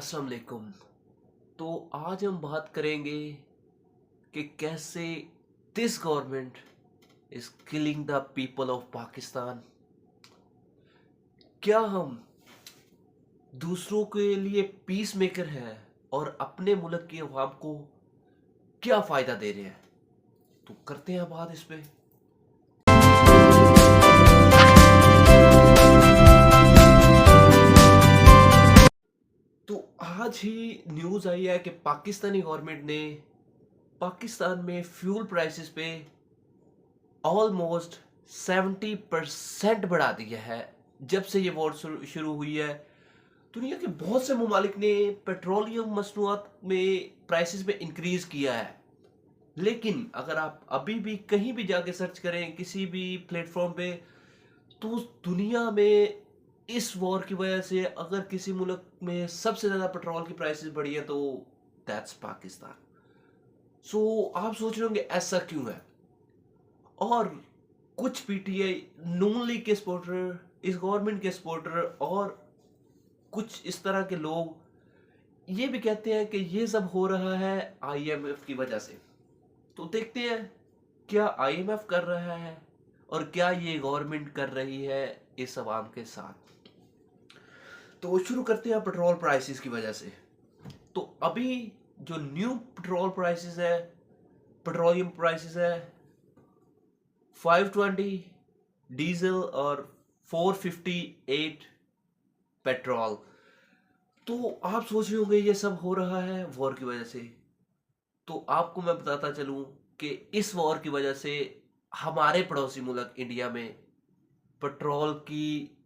अस्सलाम वालेकुम। तो आज हम बात करेंगे कि कैसे this government is killing the people of Pakistan. क्या हम दूसरों के लिए पीस मेकर हैं और अपने मुल्क की अवाम को क्या फ़ायदा दे रहे हैं? तो करते हैं बात इस पे। तो आज ही न्यूज़ आई है कि पाकिस्तानी गवर्नमेंट ने पाकिस्तान में फ्यूल प्राइसेस पे ऑलमोस्ट 70% बढ़ा दिया है। जब से ये वॉर शुरू हुई है, दुनिया के बहुत से ममालिक ने पेट्रोलियम मसनूआत में प्राइसेस में इंक्रीज किया है। लेकिन अगर आप अभी भी कहीं भी जाके सर्च करें किसी भी प्लेटफॉर्म पे, तो दुनिया में इस वॉर की वजह से अगर किसी मुल्क में सबसे ज्यादा पेट्रोल की प्राइसेस बढ़ी है तो दैट्स पाकिस्तान। सो आप सोच रहे होंगे ऐसा क्यों है। और कुछ पीटीआई नून लीग के सपोर्टर, इस गवर्नमेंट के सपोर्टर और कुछ इस तरह के लोग ये भी कहते हैं कि ये सब हो रहा है आईएमएफ की वजह से। तो देखते हैं क्या आईएमएफ कर रहा है और क्या ये गवर्नमेंट कर रही है इस अवाम के साथ। तो शुरू करते हैं पेट्रोल प्राइसेस की वजह से। तो अभी जो न्यू पेट्रोल प्राइसेस है, पेट्रोलियम प्राइसेस है 520 डीजल और 458 पेट्रोल। तो आप सोच रहे होंगे ये सब हो रहा है वॉर की वजह से। तो आपको मैं बताता चलूं कि इस वॉर की वजह से हमारे पड़ोसी मुल्क इंडिया में पेट्रोल की,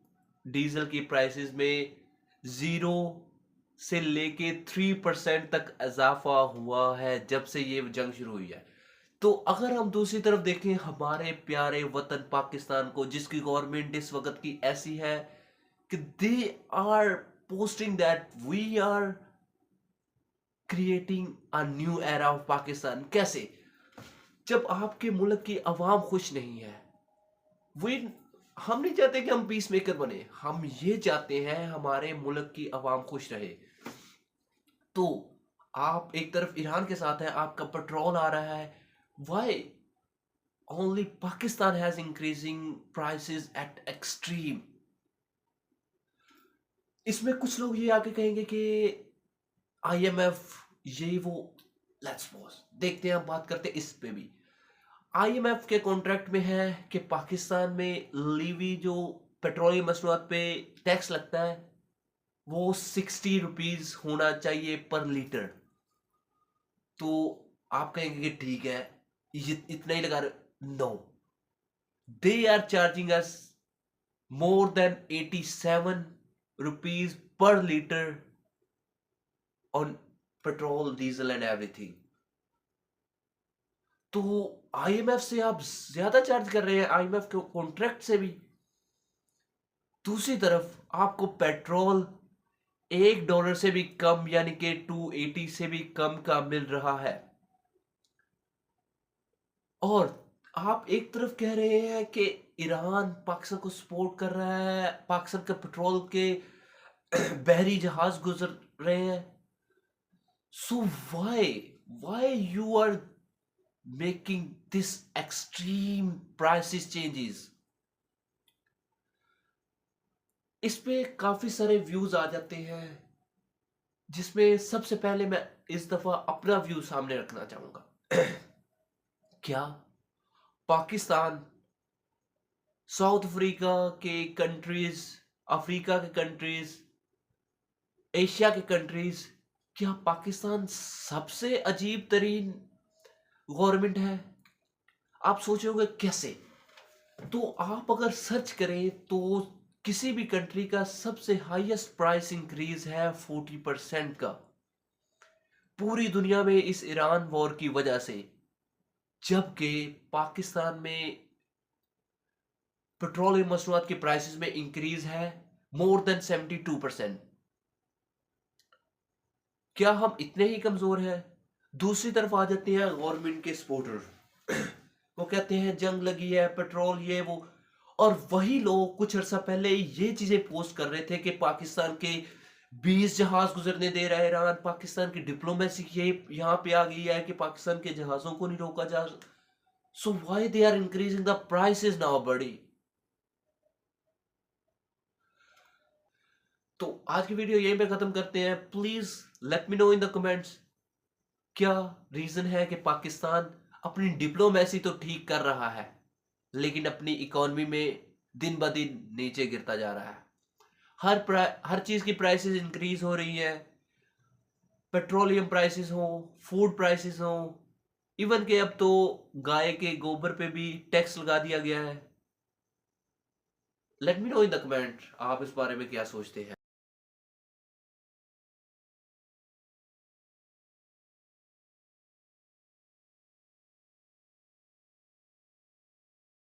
डीजल की प्राइसेस में 0 से लेके 3% तक इजाफा हुआ है जब से ये जंग शुरू हुई है। तो अगर हम दूसरी तरफ देखें हमारे प्यारे वतन पाकिस्तान को, जिसकी गवर्नमेंट इस वक्त की ऐसी है कि they are posting that we are creating a new era of Pakistan. कैसे? जब आपके मुल्क की आवाम खुश नहीं है, वे, हम नहीं चाहते कि हम पीस मेकर बने, हम ये चाहते हैं हमारे मुल्क की आवाम खुश रहे। तो आप एक तरफ ईरान के साथ हैं, आपका पेट्रोल आ रहा है, why only Pakistan has increasing prices at extreme. इसमें कुछ लोग ये आके कहेंगे कि आईएमएफ ये वो। लेट्स पॉज, देखते हैं, हम बात करते हैं इस पे भी। आईएमएफ के कॉन्ट्रैक्ट में है कि पाकिस्तान में लीवी जो पेट्रोलियम मसनूआत पे टैक्स लगता है वो 60 रुपीज होना चाहिए पर लीटर। तो आप कहेंगे कि ठीक है, ये इतना ही लगा रहे। No, they are charging us more than 87 rupees per litre on petrol, diesel and everything. तो आईएमएफ से आप ज्यादा चार्ज कर रहे हैं, आईएमएफ के कॉन्ट्रैक्ट से भी। दूसरी तरफ आपको पेट्रोल $1 से भी कम यानी कि 280 से भी कम का मिल रहा है। और आप एक तरफ कह रहे हैं कि ईरान पाकिस्तान को सपोर्ट कर रहा है, पाकिस्तान के पेट्रोल के बहरी जहाज गुजर रहे हैं। So why why you are making this extreme prices changes? इस पे काफी सारे व्यूज आ जाते हैं, जिसमें सबसे पहले मैं इस दफा अपना व्यू सामने रखना चाहूंगा। क्या पाकिस्तान साउथ अफ्रीका के कंट्रीज, अफ्रीका के कंट्रीज, एशिया के कंट्रीज, क्या पाकिस्तान सबसे अजीब तरीन गवर्नमेंट है? आप सोचोगे कैसे? तो आप अगर सर्च करें तो किसी भी कंट्री का सबसे हाईएस्ट प्राइस इंक्रीज है 40% का पूरी दुनिया में इस ईरान वॉर की वजह से। जबकि पाकिस्तान में पेट्रोलियम मसनूआत की प्राइसेस में इंक्रीज है मोर देन 72%। क्या हम इतने ही कमजोर हैं? दूसरी तरफ आ जाते हैं गवर्नमेंट के सपोर्टर। वो कहते हैं जंग लगी है, पेट्रोल ये वो। और वही लोग कुछ अर्सा पहले ये चीजें पोस्ट कर रहे थे कि पाकिस्तान के 20 जहाज गुजरने दे रहा है ईरान। पाकिस्तान की डिप्लोमेसी ये यहाँ पे आ गई है कि पाकिस्तान के जहाजों को नहीं रोका जा। So why they are increasing the prices now बड़ी। तो आज की वीडियो यहीं पे खत्म करते हैं। Please let me know in the comments क्या रीजन है कि पाकिस्तान अपनी डिप्लोमेसी तो ठीक कर रहा है लेकिन अपनी इकोनॉमी में दिन ब दिन नीचे गिरता जा रहा है। हर चीज की प्राइसेस इंक्रीज हो रही है। पेट्रोलियम प्राइसेस हो, फूड प्राइसेस हो, इवन के अब तो गाय के गोबर पे भी टैक्स लगा दिया गया है। Let me know in the comment आप इस बारे में क्या सोचते हैं।